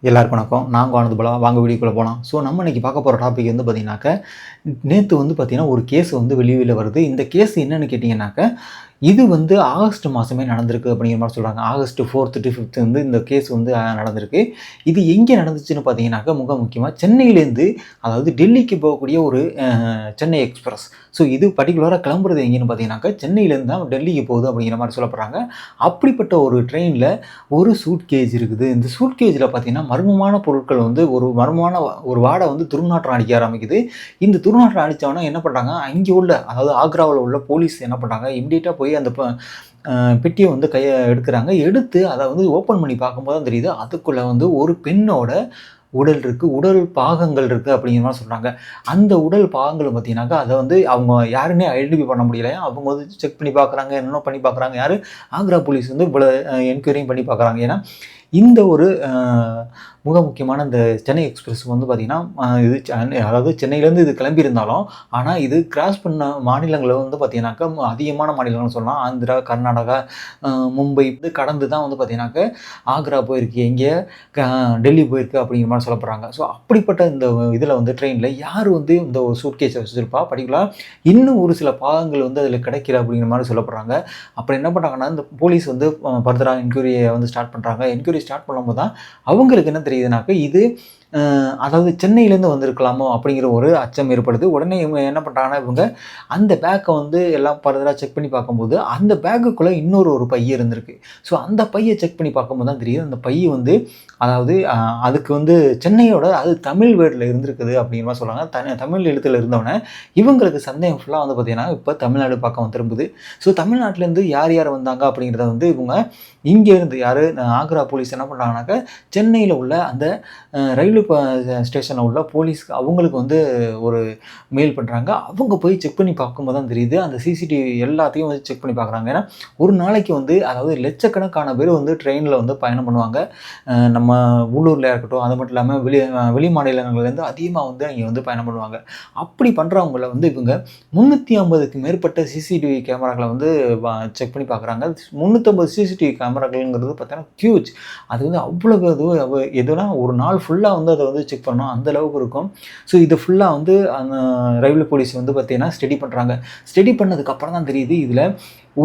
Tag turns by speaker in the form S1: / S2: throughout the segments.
S1: எல்லாருக்கும் வணக்கம். நான் ஆனந்த் பாலா. வாங்க வீடியோக்குள்ள போலாம். நம்ம இன்னைக்கு பார்க்க போற டாபிக் வந்து பார்த்தீங்கன்னாக்க, நேத்து வந்து பார்த்தீங்கன்னா, ஒரு கேஸ் வந்து வெளியில வருது. இந்த கேஸ் என்னன்னு கேட்டீங்கன்னாக்க, இது வந்து ஆகஸ்ட் மாசமே நடந்திருக்கு அப்படிங்கிற மாரி சொல்றாங்க. ஆகஸ்ட் 4த் டூ 5த் வந்து இந்த கேஸ் வந்து நடந்திருக்கு. இது எங்கே நடந்துச்சுன்னு பார்த்தீங்கன்னாக்க, மிக முக்கியமா சென்னையிலேருந்து அதாவது டெல்லிக்கு போகக்கூடிய ஒரு சென்னை எக்ஸ்பிரஸ். இது பர்ட்டிகுலரா கிளம்புறது எங்கேன்னு பார்த்தீங்கன்னாக்க, சென்னையிலேருந்து தான் டெல்லிக்கு போகுது அப்படிங்கிற மாரி சொல்லப்படுறாங்க. அப்படிப்பட்ட ஒரு ட்ரெயின்ல ஒரு சூட்கேஸ் இருக்குது. இந்த சூட்கேஸ்ல பார்த்தீங்கன்னா, மர்மமான பொருட்கள் வந்து ஒரு மர்மமான ஒரு வாடை வந்து துர்நாற்றம் அடிக்க ஆரம்பிக்குது. இந்த துர்நாற்றம் அடிச்சோனே என்ன பண்றாங்க, அங்கே உள்ள அதாவது ஆக்ராவுல உள்ள போலீஸ் என்ன பண்றாங்க, இமிடியேட்டா போய் அந்த பெட்டிய வந்து எடுக்குறாங்க. எடுத்து அத வந்து ஓப்பன் பண்ணி பார்க்கும்போது தான் தெரியுது, அதுக்குள்ள வந்து ஒரு பெண்ணோட உடல் இருக்கு. உடல் பாகங்கள் இருக்கு அப்படிங்கிற மாரி சொல்றாங்க. அந்த உடல் பாகங்கள பார்த்தீங்கன்னாக்கா, அத வந்து அவங்க யாருன்னே ஐடென்டிஃபை பண்ண முடியலையாம். அவங்க வந்து செக் பண்ணி பார்க்குறாங்க, என்னென்னமோ பண்ணி பார்க்குறாங்க. யாரு? ஆக்ரா போலீஸ் வந்து இவ்வளோ என்கொயரியும் பண்ணி பார்க்குறாங்க. ஏன்னா, இந்த ஒரு மிக முக்கியமான இந்த சென்னை எக்ஸ்பிரஸ் வந்து பார்த்தீங்கன்னா, இது அதாவது சென்னையிலேருந்து இது கிளம்பியிருந்தாலும், ஆனா இது கிராஸ் பண்ண மாநிலங்கள் வந்து பார்த்தீங்கன்னாக்கா, அதிகமான மாநிலங்கள்னு சொல்லலாம். ஆந்திரா, கர்நாடகா, மும்பை இது கடந்து தான் வந்து பார்த்தீங்கன்னாக்க, ஆக்ரா போயிருக்கு. எங்கே டெல்லி போயிருக்கு அப்படிங்கிற மாரி சொல்லப்படுறாங்க. அப்படிப்பட்ட இந்த இதில வந்து ட்ரெயின்ல யார் வந்து இந்த ஒரு சூட்கேஸ வச்சிருப்பா? பர்ட்டிகுலரா இன்னும் ஒரு சில பாகங்கள் வந்து அதில கிடைக்கல அப்படிங்கிற மாரி சொல்லப்படுறாங்க. அப்புறம் என்ன பண்றாங்கன்னா, இந்த போலீஸ் வந்து ஃபர்தரா என்கொயரிய வந்து ஸ்டார்ட் பண்றாங்க. என்கொயரி ஸ்டார்ட் பண்ணும்போது தான் அவங்களுக்கு என்ன தெரியுதுனாக்க, இது அதாவது சென்னையிலேருந்து வந்திருக்கலாமோ அப்படிங்கிற ஒரு அச்சம் ஏற்படுது. உடனே இவங்க என்ன பண்றாங்கன்னா, இவங்க அந்த பேக்க வந்து எல்லாம் ஃபர்தரா செக் பண்ணி பார்க்கும்போது, அந்த பேக்குக்குள்ள இன்னொரு ஒரு பை இருந்திருக்கு. அந்த பைய செக் பண்ணி பார்க்கும்போது தான் தெரியுது, அந்த பை வந்து அதாவது அதுக்கு வந்து சென்னையோட அது தமிழ் வேர்ட்ல இருந்திருக்குது அப்படிங்கிற மாரி சொல்றாங்க. தமிழ் எழுத்துல இருந்தோனே, இவங்களுக்கு சந்தேகம் ஃபுல்லா வந்து பார்த்தீங்கன்னா, இப்ப தமிழ்நாடு பக்கம் திரும்புது. தமிழ்நாட்டிலேருந்து யார் யார் வந்தாங்க அப்படிங்கிறத வந்து இவங்க இங்கேருந்து யாரு ஆக்ரா போலீஸ் என்ன பண்றாங்கனாக்க, சென்னையில உள்ள அந்த ரயில்வே ஸ்டேஷன்ல உள்ள போலீஸ் அவங்களுக்கு வந்து ஒரு மெயில் பண்றாங்க. அவங்க போய் செக் பண்ணி பார்க்கும்போது தான் தெரியுது, அந்த சிசிடிவி எல்லாத்தையும் வந்து செக் பண்ணி பார்க்குறாங்க. ஏன்னா, ஒரு நாளைக்கு வந்து அதாவது லட்சக்கணக்கான பேர் வந்து ட்ரெயின்ல வந்து பயணம் பண்ணுவாங்க. நம்ம உள்ளூர்லயா இருக்கட்டும், அது மட்டும் இல்லாம வெளி மாநிலங்கள்லேருந்து அதிகமா வந்து அங்கே வந்து பயணம் பண்ணுவாங்க. அப்படி பண்றவங்கள வந்து இவங்க 350க்கு மேற்பட்ட சிசிடிவி கேமராக்கள வந்து செக் பண்ணி பார்க்குறாங்க. 350 சிசிடிவி கேமராக்கள்ங்கிறது பார்த்தீங்கன்னா ஹியூஜ். அது வந்து அவ்வளவு எதுனா ஒரு நாள் ஃபுல்லா வந்து அத வந்து செக் பண்ணணும். அந்த அளவுக்கு இருக்கும். இத ஃபுல்லா வந்து அந்த ரயில்வே போலீஸ் வந்து பார்த்தீங்கன்னா ஸ்டடி பண்றாங்க. ஸ்டடி பண்ணதுக்கு அப்புறம் தான் தெரியுது, இதுல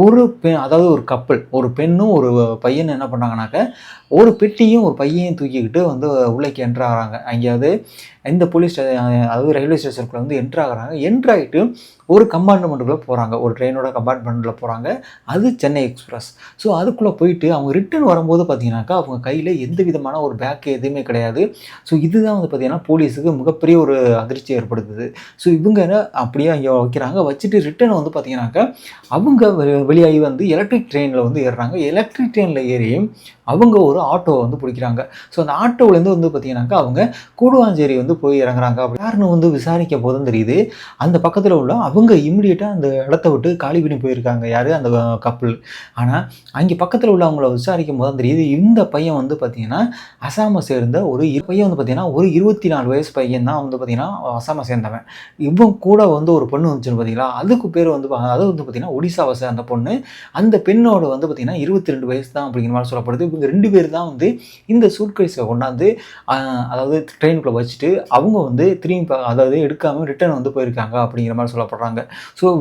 S1: ஒரு அதாவது ஒரு கப்பிள், ஒரு பெண்ணும் ஒரு பையனும் என்ன பண்ணாங்கனாக்க, ஒரு பெட்டியும் ஒரு பையையும் தூக்கிக்கிட்டு வந்து உள்ளேக்கு என்டர் ஆகுறாங்க. எங்கேயாவது இந்த போலீஸ் அதாவது ரயில்வே ஸ்டேஷனுக்குள்ள வந்து என்டர் ஆகுறாங்க. என்டர் ஆயிட்டு ஒரு கம்பார்ட்மெண்ட்டுக்குள்ள போறாங்க. ஒரு ட்ரெயினோட கம்பார்ட்மெண்ட்ல போறாங்க. அது சென்னை எக்ஸ்பிரஸ். அதுக்குள்ள போயிட்டு அவங்க ரிட்டர்ன் வரும்போது பார்த்தீங்கன்னாக்கா, அவங்க கையில எந்த விதமான ஒரு பேக் எதுவுமே கிடையாது. இதுதான் வந்து பார்த்தீங்கன்னா, போலீஸுக்கு மிகப்பெரிய ஒரு அதிர்ச்சி ஏற்படுத்துது. இவங்க அப்படியே அங்கே வைக்கிறாங்க. வச்சுட்டு ரிட்டர்ன் வந்து பார்த்தீங்கன்னாக்கா, அவங்க வெளியாகி வந்து எலக்ட்ரிக் ட்ரெயின்ல வந்து ஏறுறாங்க. எலக்ட்ரிக் ட்ரெயின்ல ஏறி அவங்க ஒரு ஆட்டோவ வந்து பிடிக்கிறாங்க. அந்த ஆட்டோவிலேருந்து வந்து பார்த்தீங்கன்னாக்கா, அவங்க கூடுவாஞ்சேரி வந்து போய் இறங்குறாங்க. அப்படி யாருன்னு வந்து விசாரிக்க போது தான் தெரியுது, அந்த பக்கத்தில உள்ள அவங்க இமிடியேட்டா அந்த இடத்த விட்டு காலி பண்ணி போயிருக்காங்க. யாரு? அந்த கப்புள். ஆனா, அங்கே பக்கத்தில உள்ளவங்கள விசாரிக்கும் போது தான் தெரியுது, இந்த பையன் வந்து பார்த்தீங்கன்னா, அசாம சேர்ந்த ஒரு பையன் வந்து பார்த்தீங்கன்னா, ஒரு 24 வயசு பையன் தான் வந்து பார்த்தீங்கன்னா, அசாம சேர்ந்தவன். இவன் கூட வந்து ஒரு பொண்ணு வந்துச்சுன்னு பார்த்தீங்களா, அதுக்கு பேரு வந்து அது வந்து பார்த்தீங்கன்னா, ஒடிசாவ சேர்ந்த பொண்ணு. அந்த பெண்ணோட வந்து பார்த்தீங்கன்னா, 22 வயசு தான் அப்படிங்கிற மாரி சொல்லப்படுது. இவங்க 2 பேர் தான் வந்து இந்த சூட்கேஸ கொண்டாந்து அ அதாவது ட்ரெயினுக்குள்ள வச்சுட்டு, அவங்க வந்து திரும்பி அதாவது எடுக்காம ரிட்டர்ன் வந்து போயிருக்காங்க அப்படிங்கிற மாரி சொல்லப்படுறாங்க.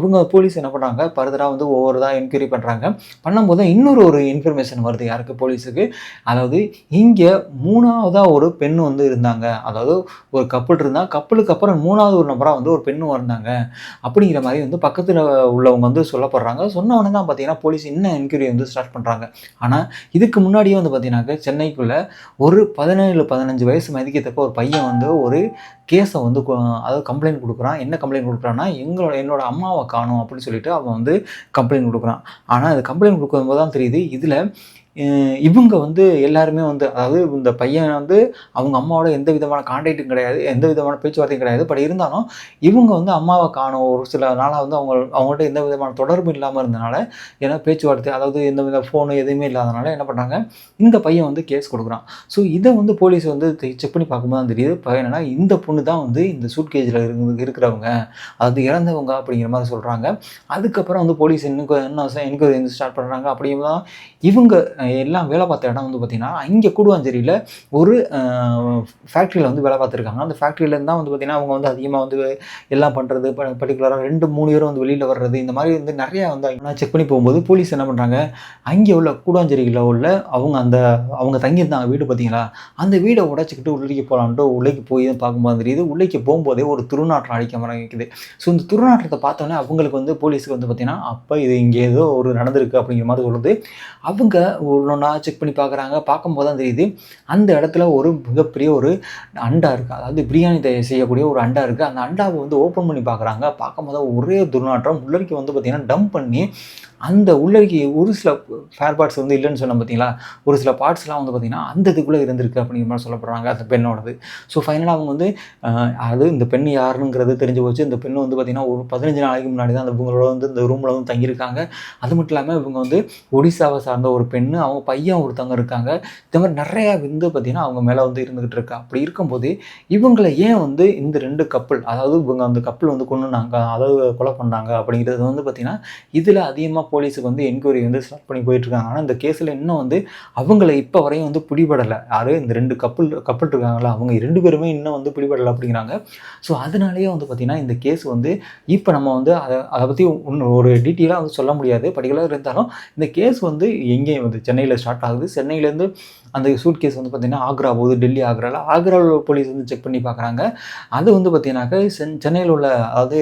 S1: இவங்க போலீஸ் என்ன பண்றாங்க, ஃபர்தரா வந்து ஒவ்வொருதா என்கொயரி பண்றாங்க. பண்ணும்போது தான் இன்னொரு ஒரு இன்ஃபர்மேஷன் வருது யாருக்கு? போலீஸுக்கு. அதாவது இங்க 3வதா ஒரு பெண் வந்து இருந்தாங்க. அதாவது ஒரு கப்புள் இருந்தா, கப்புளுக்கு அப்புறம் 3வது ஒரு நபரா வந்து ஒரு பெண்ணும் இருந்தாங்க. அப்படிங்கிற மாரி வந்து பக்கத்துல உள்ளவங்க வந்து சொல்லப்படுறாங்க. சொன்ன உடனே தான் பார்த்தீங்கன்னா, போலீஸ் இன்னும் என்கொயரி வந்து ஸ்டார்ட் பண்றாங்க. ஆனா, இதுக்கு முன்னாடியே வந்து பார்த்தீங்கன்னாக்க, சென்னைக்குள்ள ஒரு 17, 15 வயசு மதிக்கத்தக்க ஒரு பையன் வந்து ஒரு கேஸ வந்து அதாவது கம்ப்ளைண்ட் குடுக்குறான். என்ன கம்ப்ளைண்ட் குடுக்குறான்னா, என்னோட அம்மாவ காணோம் அப்படின்னு சொல்லிட்டு அவன் வந்து கம்ப்ளைண்ட் குடுக்குறான். ஆனா, அது கம்ப்ளைண்ட் குடுக்கும்போது தான் தெரியுது, இதுல இவங்க வந்து எல்லாருமே வந்து அதாவது இந்த பையன் வந்து அவங்க அம்மாவோட எந்த விதமான கான்டாக்டும் கிடையாது. எந்த விதமான பேச்சுவார்த்தையும் கிடையாது. பட் இருந்தாலும் இவங்க வந்து அம்மாவ காணோம். ஒரு சில நாளா வந்து அவங்கள்ட்ட எந்த விதமான தொடர்பும் இல்லாம இருந்தனால, ஏன்னா பேச்சுவார்த்தை அதாவது எந்த வித ஃபோனு எதுவுமே இல்லாதனால என்ன பண்றாங்க, இந்த பையன் வந்து கேஸ் குடுக்குறான். இத வந்து போலீஸ் வந்து செக் பண்ணி பார்க்கும்போது தான் தெரியுது, என்னன்னா இந்த பொண்ணு தான் வந்து இந்த சூட்கேஸ்ல இருக்கிறவங்க. அதாவது இறந்தவங்க அப்படிங்கிற மாரி சொல்றாங்க. அதுக்கப்புறம் வந்து போலீஸ் இன்னும் என்கொயரி வந்து ஸ்டார்ட் பண்றாங்க. அப்படிங்கும்போது தான் இவங்க எல்லாம் வேலை பார்த்த இடம் வந்து பார்த்திங்கன்னா இங்கே கூடுவாஞ்சேரியில் ஒரு ஃபேக்ட்ரியில் வந்து வேலை பார்த்துருக்காங்க. அந்த ஃபேக்ட்ரியிலேருந்து தான் வந்து பார்த்திங்கன்னா அவங்க வந்து அதிகமாக வந்து எல்லாம் பண்ணுறது, பர்டிகுலராக 2-3 பேரும் வந்து வெளியில் வர்றது, இந்த மாதிரி வந்து நிறையா வந்து செக் பண்ணி போகும்போது போலீஸ் என்ன பண்ணுறாங்க, அங்கே உள்ள கூடுவாஞ்சேரியில் உள்ள அவங்க தங்கியிருந்தாங்க வீடு பார்த்தீங்களா, அந்த வீடை உடைச்சிக்கிட்டு உள்ளே போகலான்ட்டு உள்ளேக்கு போய் பார்க்கும்போது தெரியுது, உள்ளேக்கு போகும்போதே ஒரு துர்நாற்றம் அடிக்க ஆரம்பிக்குது. ஸோ இந்த துர்நாற்றத்தை பார்த்தோன்னே அவங்களுக்கு வந்து போலீஸுக்கு வந்து பார்த்திங்கன்னா அப்போ இது இங்கே ஏதோ ஒரு நடந்திருக்கு அப்படிங்கிற மாதிரி சொல்லுது. அவங்க ஒன்றா செக் பண்ணி பார்க்குறாங்க. பார்க்கும்போது தான் தெரியுது அந்த இடத்துல ஒரு மிகப்பெரிய ஒரு அண்டா இருக்குது. அதாவது பிரியாணி செய்யக்கூடிய ஒரு அண்டா இருக்குது. அந்த அண்டாவை வந்து ஓப்பன் பண்ணி பார்க்குறாங்க. பார்க்கும்போது ஒரே துர்நாற்றம். உள்ளரிக்கை வந்து பார்த்திங்கன்னா டம்ப் பண்ணி அந்த உள்ளரிக்கை ஒரு சில ஃபேர் பார்ட்ஸ் வந்து இல்லைன்னு சொன்ன பார்த்தீங்களா, ஒரு சில பார்ட்ஸ்லாம் வந்து பார்த்திங்கன்னா அந்த இதுக்குள்ளே இருந்திருக்கு அப்படிங்கிற மாதிரி சொல்லப்படுறாங்க அந்த பெண்ணோடது. ஸோ ஃபைனலாக அவங்க வந்து அது இந்த பெண் யாருங்கிறது தெரிஞ்சு போச்சு. இந்த பெண்ணு வந்து பார்த்திங்கன்னா ஒரு 15 நாளைக்கு முன்னாடி தான் அந்த இவங்களோட வந்து இந்த ரூமில் வந்து தங்கியிருக்காங்க. அது மட்டும் இல்லாமல் இவங்க வந்து ஒடிசாவை சார்ந்த ஒரு பெண்ணு, அவங்க பையன் ஒருத்தவங்க இருக்காங்க. இந்த மாதிரி நிறையா வந்து பார்த்திங்கன்னா அவங்க மேலே வந்து இருந்துகிட்டு இருக்கா. அப்படி இருக்கும்போது இவங்களை ஏன் வந்து இந்த 2 கப்புள், அதாவது இவங்க அந்த கப்புள் வந்து கொன்னுனாங்க, அதாவது கொலை பண்ணாங்க அப்படிங்கிறது வந்து பார்த்திங்கன்னா இதில் அதிகமாக போலீஸுக்கு வந்து என்கொயரி வந்து ஸ்டார்ட் பண்ணி போயிட்டுருக்காங்க. ஆனால் இந்த கேஸில் இன்னும் வந்து அவங்கள இப்போ வரையும் வந்து பிடிபடலை. யார் இந்த 2 கப்புள் இருக்காங்களா, அவங்க 2 பேருமே இன்னும் வந்து பிடிபடலை அப்படிங்கிறாங்க. ஸோ அதனாலேயே வந்து பார்த்திங்கன்னா இந்த கேஸ் வந்து இப்போ நம்ம வந்து அதை பற்றி ஒரு டீட்டெயிலாக வந்து சொல்ல முடியாது. பர்டிகுலராக இருந்தாலும் இந்த கேஸ் வந்து எங்கேயும் வந்து சென்னையில் ஸ்டார்ட் ஆகுது. சென்னையிலேருந்து அந்த சூட் கேஸ் வந்து பார்த்திங்கன்னா ஆக்ரா போகுது, டெல்லி ஆக்ராவில் போலீஸ் வந்து செக் பண்ணி பார்க்குறாங்க. அது வந்து பார்த்திங்கனாக்கா சென்னையில் உள்ள, அதாவது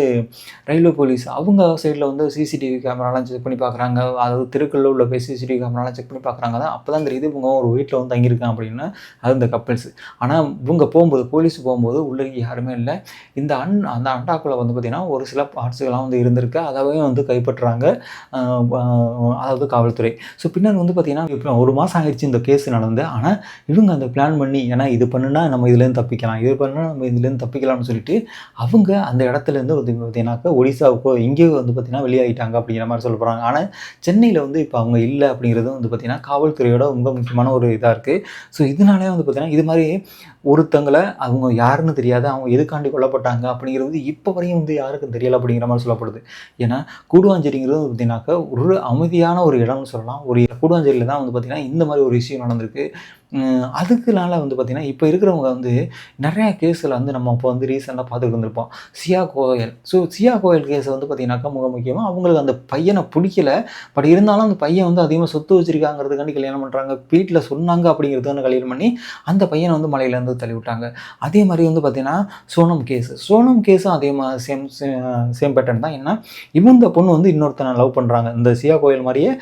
S1: ரயில்வே போலீஸ் அவங்க சைடில் வந்து சிசிடிவி கேமராலாம் செக் பண்ணி பார்க்குறாங்க. அதாவது தெருக்களில் உள்ள சிசிடிவி கேமராலாம் செக் பண்ணி பார்க்குறாங்க. அப்போ தான் தெரியுது இவங்க ஒரு வீட்டில் வந்து தங்கியிருக்காங்க அப்படின்னு. அது இந்த கப்பிள்ஸ். ஆனால் இவங்க போகும்போது, போலீஸ் போகும்போது உள்ளே யாருமே இல்லை. அந்த அண்டாக்குள்ளே வந்து பார்த்திங்கன்னா ஒரு சில பார்ட்ஸுகள்லாம் வந்து இருந்திருக்கு. அதவே வந்து கைப்பற்றுறாங்க அதாவது காவல்துறை. ஸோ பின்னர் வந்து பார்த்திங்கன்னா இப்போ 1 மாதம் ஆகிடுச்சு இந்த கேஸ் நடந்து. ஆனால் இவங்க அந்த பிளான் பண்ணி, ஏன்னா இது பண்ணுனா நம்ம இதுலேருந்து தப்பிக்கலாம், இது பண்ணால் நம்ம இதுலேருந்து தப்பிக்கலாம்னு சொல்லிட்டு அவங்க அந்த இடத்துலேருந்து வந்து பார்த்தீங்கன்னாக்கா ஒடிசாவுக்கோ எங்கேயோ வந்து பார்த்திங்கன்னா வெளியாகிட்டாங்க அப்படிங்கிற மாதிரி சொல்ல போகிறாங்க. ஆனால் சென்னையில் வந்து இப்போ அவங்க இல்லை அப்படிங்கிறது வந்து பார்த்திங்கன்னா காவல்துறையோட ரொம்ப முக்கியமான ஒரு இதாக இருக்குது. ஸோ இதனாலே வந்து பார்த்திங்கன்னா இது மாதிரி ஒருத்தங்களை அவங்க யாருன்னு தெரியாது, அவங்க எதுக்காண்டி கொல்லப்பட்டாங்க அப்படிங்கிறது வந்து இப்போ வரையும் வந்து யாருக்கும் தெரியலை அப்படிங்கிற மாதிரி சொல்லப்படுது. ஏன்னா கூடுவாஞ்சேரிங்கிறது பார்த்திங்கனாக்கா ஒரு அமைதியான ஒரு இடம்னு சொல்லலாம். ஒரு கூடுவாஞ்சேரியில் தான் வந்து பார்த்திங்கன்னா இந்த மாதிரி ஒரு விஷயம் நடந்திருக்கு. அதுக்குனால வந்து பார்த்திங்கன்னா இப்போ இருக்கிறவங்க வந்து நிறையா கேஸில் வந்து நம்ம இப்போ வந்து ரீசெண்டாக பார்த்துட்டு இருந்திருப்போம். சியா கோயல். ஸோ சியா கோயல் கேஸை வந்து பார்த்திங்கனாக்கா மிக முக்கியமாக அவங்களுக்கு அந்த பையனை பிடிக்கல. பட் இருந்தாலும் அந்த பையன் வந்து அதிகமாக சொத்து வச்சுருக்காங்கிறதுக்காண்டி கல்யாணம் பண்ணுறாங்க. வீட்டில் சொன்னாங்க அப்படிங்கிறதுக்கான கல்யாணம் பண்ணி அந்த பையனை வந்து மலையிலேருந்து தள்ளி விட்டாங்க. அதே மாதிரி வந்து பார்த்திங்கன்னா சோனம் கேஸும் அதே மாதிரி சேம் பேட்டர்ன் தான். ஏன்னா இந்த பொண்ணு வந்து இன்னொருத்தனை லவ் பண்ணுறாங்க. இந்த சியா கோயல் மாதிரியே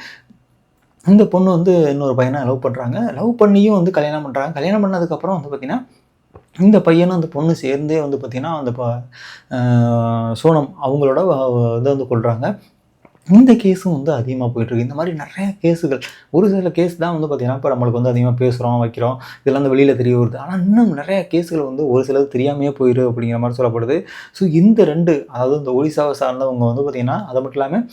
S1: இந்த பொண்ணு வந்து இன்னொரு பையனை லவ் பண்ணுறாங்க. லவ் பண்ணியும் வந்து கல்யாணம் பண்ணுறாங்க. கல்யாணம் பண்ணதுக்கப்புறம் வந்து பார்த்திங்கன்னா இந்த பையனும் அந்த பொண்ணு சேர்ந்தே வந்து பார்த்திங்கன்னா அந்த சோனம் அவங்களோட இதை வந்து கொள்கிறாங்க. இந்த கேஸும் வந்து அதிகமாக போயிட்டுருக்கு. இந்த மாதிரி நிறைய கேஸுகள், ஒரு சில கேஸ் தான் வந்து பார்த்திங்கன்னா இப்போ நம்மளுக்கு வந்து அதிகமாக பேசுகிறோம், வைக்கிறோம், இதெல்லாம் வந்து வெளியில் தெரிய வருது. ஆனால் இன்னும் நிறைய கேஸுகள் வந்து ஒரு சிலது தெரியாமையே போயிடும் அப்படிங்கிற மாதிரி சொல்லப்படுது. ஸோ இந்த 2, அதாவது இந்த ஒடிசாவை சார்ந்தவங்க வந்து பார்த்திங்கன்னா, அது மட்டும் இல்லாமல்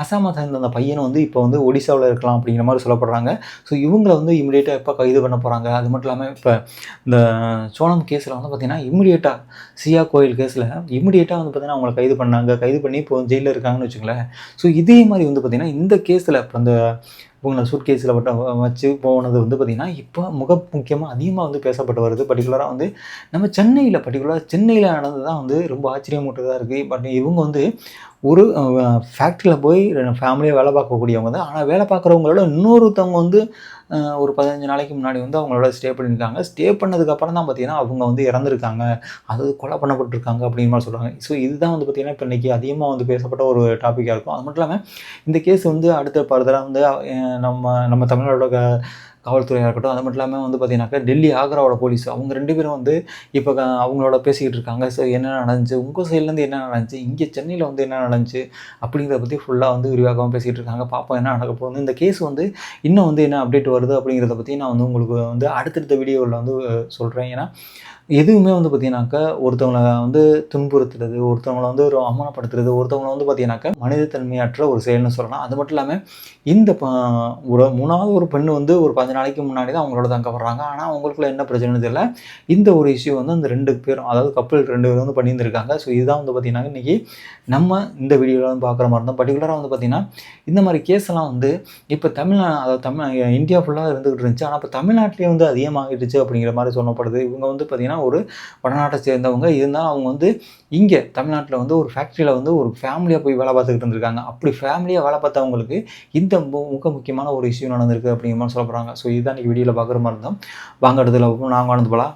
S1: அசாமை சார்ந்த அந்த பையனை வந்து இப்போ வந்து ஒடிசாவில் இருக்கலாம் அப்படிங்கிற மாதிரி சொல்லப்படுறாங்க. ஸோ இவங்களை வந்து இமிடியேட்டாக எப்போ கைது பண்ண போகிறாங்க. அது மட்டும் இல்லாமல் இப்போ இந்த சோனம் கேஸில் வந்து பார்த்திங்கன்னா இமிடியேட்டாக சியா கோயில் கேஸில் இமிடியேட்டாக வந்து பார்த்திங்கன்னா அவங்களை கைது பண்ணாங்க. கைது பண்ணி இப்போ ஜெயிலில் இருக்காங்கன்னு வச்சுங்களேன். ஸோ இதே மாதிரி வந்து பார்த்திங்கன்னா இந்த கேஸில் இப்போ அந்த இவங்களை சூட் கேஸில் வச்சு போனது வந்து பார்த்திங்கன்னா இப்போ முக்கியமாக அதிகமாக வந்து பேசப்பட்டு வருது. பர்டிகுலராக வந்து நம்ம சென்னையில் நடந்தது தான் வந்து ரொம்ப ஆச்சரியமூட்டதாக இருக்குது. பட் இவங்க வந்து ஒரு ஃபேக்ட்ரியில் போய் ஃபேமிலியாக வேலை பார்க்கக்கூடியவங்க தான். ஆனால் வேலை பார்க்குறவங்களோட இன்னொருத்தவங்க வந்து ஒரு 15 நாளைக்கு முன்னாடி வந்து அவங்களோட ஸ்டே பண்ணியிருக்காங்க. ஸ்டே பண்ணதுக்கப்புறம் தான் பார்த்திங்கன்னா அவங்க வந்து இறந்துருக்காங்க, அதாவது கொலை பண்ணப்பட்டிருக்காங்க அப்படிங்கிற மாதிரி சொல்கிறாங்க. ஸோ இதுதான் வந்து பார்த்திங்கன்னா இப்போ இன்றைக்கி அதிகமாக வந்து பேசப்பட்ட ஒரு டாப்பிக்காக இருக்கும். அது மட்டும் இல்லாமல் இந்த கேஸ் வந்து அடுத்த ஃபர்தராக வந்து நம்ம தமிழ்நாடோட காவல்துறையாக இருக்கட்டும், அது மட்டும் இல்லாமல் வந்து பார்த்திங்கனாக்கா டெல்லி ஆக்ராவோட போலீஸ் அவங்க 2 பேரும் வந்து இப்போ அவங்களோட பேசிக்கிட்டு இருக்காங்க. ஸோ என்ன நடந்துச்சு, உங்கள் சைட்லேருந்து என்ன நடந்துச்சு, இங்கே சென்னையில் வந்து என்ன நடந்துச்சு அப்படிங்கிறத பற்றி ஃபுல்லாக வந்து விரிவாகவும் பேசிகிட்டு இருக்காங்க. பார்ப்போம் என்ன நடக்க போகுது. இந்த கேஸ் வந்து இன்னும் வந்து என்ன அப்டேட் வருது அப்படிங்கிறத பற்றி நான் வந்து உங்களுக்கு வந்து அடுத்தடுத்த வீடியோவில் வந்து சொல்கிறேன். ஏன்னா எதுவுமே வந்து பார்த்திங்கனாக்கா ஒருத்தவங்களை வந்து துன்புறுத்துறது, ஒருத்தவங்களை வந்து ஒரு அவமானப்படுத்துறது, ஒருத்தவங்களை வந்து பார்த்திங்கனாக்கா மனிதத்தன்மையற்ற ஒரு செயல்னு சொல்லலாம். அது மட்டும் இல்லாமல் இந்த ஒரு 3வது ஒரு பெண்ணு வந்து ஒரு 15 நாளைக்கு முன்னாடி தான் அவங்களோட தங்க வர்றாங்க. ஆனால் அவங்களுக்குள்ள என்ன பிரச்சனைன்னு தெரியல. இந்த ஒரு இஷ்யூ வந்து அந்த 2 பேரும், அதாவது கப்பிள் 2 பேரும் வந்து பண்ணியிருந்திருக்காங்க. ஸோ இதுதான் வந்து பார்த்தீங்கன்னா, இன்றைக்கி நம்ம இந்த வீடியோவில் வந்து பார்க்குற மாதிரி தான். பர்டிகுலராக வந்து பார்த்தீங்கன்னா, இந்த மாதிரி கேஸ்லாம் வந்து இப்போ அதாவது இந்தியா ஃபுல்லாக இருந்துகிட்டு இருந்துச்சு. ஆனால் இப்போ தமிழ்நாட்டிலேயே வந்து அதிகமாகிடுச்சு அப்படிங்கிற மாதிரி சொல்லப்படுது. இவங்க வந்து பார்த்தீங்கன்னா ஒரு வடநாட்டை சேர்ந்தவங்க. இருந்தாலும் அவங்க வந்து இங்கே தமிழ்நாட்டில் வந்து ஒரு ஃபேக்ட்ரியில் வந்து ஒரு ஃபேமிலியாக போய் வேலை பார்த்துக்கிட்டு இருந்திருக்காங்க. அப்படி ஃபேமிலியாக வேலை பார்த்தவங்களுக்கு இந்த முக்கியமான ஒரு இஷ்யூ நடந்திருக்கு அப்படிங்கிற மாதிரி சொல்ல போகிறாங்க. ஸோ இதுதான் இன்றைக்கி வீடியோவில் பார்க்குற மாதிரி இருந்தோம். வாங்க இடத்துல நாங்கள் ஆனந்து போகலாம்.